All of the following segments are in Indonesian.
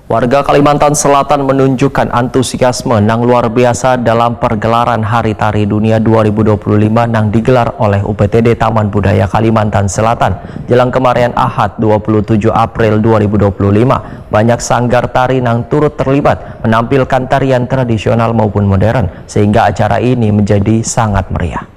Warga Kalimantan Selatan menunjukkan antusiasme nang luar biasa dalam pergelaran Hari Tari Dunia 2025 nang digelar oleh UPTD Taman Budaya Kalimantan Selatan. Jelang kemarin Ahad 27 April 2025, banyak sanggar tari nang turut terlibat menampilkan tarian tradisional maupun modern, sehingga acara ini menjadi sangat meriah.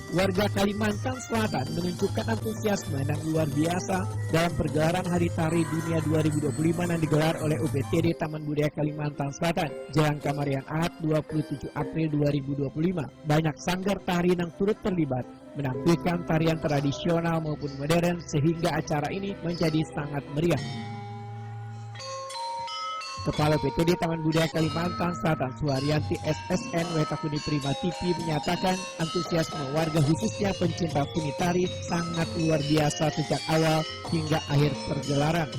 Warga Kalimantan Selatan menunjukkan antusiasme yang luar biasa dalam pergelaran Hari Tari Dunia 2025 yang digelar oleh UPTD Taman Budaya Kalimantan Selatan. Jelang kemarin Ahad 27 April 2025, banyak sanggar tari yang turut terlibat menampilkan tarian tradisional maupun modern, sehingga acara ini menjadi sangat meriah. Kepala UPTD Taman Budaya Kalimantan Selatan Suharyanti SSN Wetakuni Prima TV menyatakan antusiasme warga khususnya pencinta seni tari sangat luar biasa sejak awal hingga akhir pergelaran.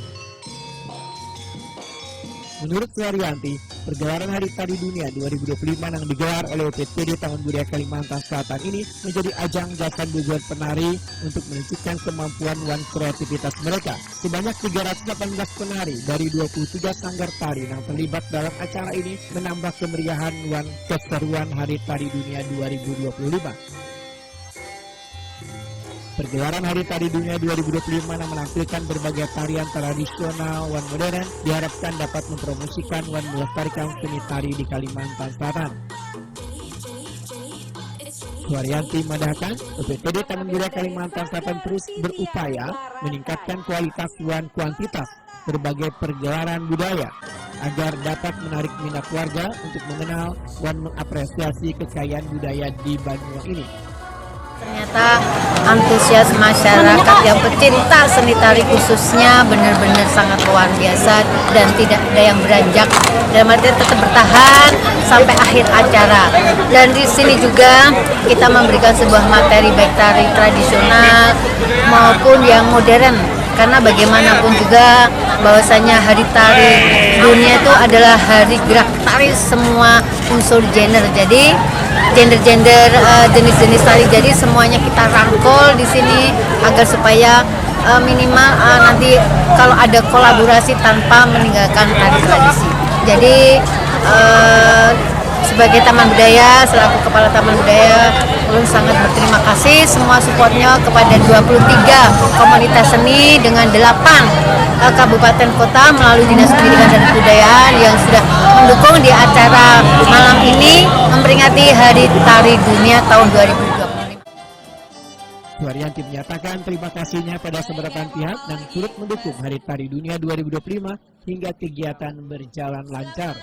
Menurut Suharyanti, pergelaran Hari Tari Dunia 2025 yang digelar oleh UPTD Taman Budaya Kalimantan Selatan ini menjadi ajang jasa gugur penari untuk menunjukkan kemampuan dan kreativitas mereka. Sebanyak 318 penari dari 23 sanggar tari yang terlibat dalam acara ini menambah kemeriahan dan keseruan Hari Tari Dunia 2025. Pergelaran Hari Tari Dunia 2025 yang menampilkan berbagai tarian tradisional dan modern diharapkan dapat mempromosikan dan melestarikan seni tari di Kalimantan Selatan. Suharyanti menambahkan, UPTD Taman Budaya Kalimantan Selatan terus berupaya meningkatkan kualitas dan kuantitas berbagai pergelaran budaya agar dapat menarik minat warga untuk mengenal dan mengapresiasi kekayaan budaya di Banyuwangi ini. Ternyata antusias masyarakat yang pecinta seni tari khususnya benar-benar sangat luar biasa dan tidak ada yang beranjak, dan mereka tetap bertahan sampai akhir acara. Dan di sini juga kita memberikan sebuah materi baik tari tradisional maupun yang modern, karena bagaimanapun juga bahwasanya Hari Tari Dunia itu adalah hari gerak tari semua unsur gender. Jadi gender-gender jenis-jenis tari, jadi semuanya kita rangkul di sini agar supaya minimal nanti kalau ada kolaborasi tanpa meninggalkan tari tradisi. Jadi sebagai Taman Budaya, selaku Kepala Taman Budaya, ulun sangat berterima kasih semua supportnya kepada 23 komunitas seni dengan 8 kabupaten kota melalui Dinas Pendidikan dan Kebudayaan yang sudah mendukung di acara malam ini memperingati Hari Tari Dunia tahun 2025. Suharyanti menyatakan terima kasihnya pada seberapa pihak yang turut mendukung Hari Tari Dunia 2025 hingga kegiatan berjalan lancar.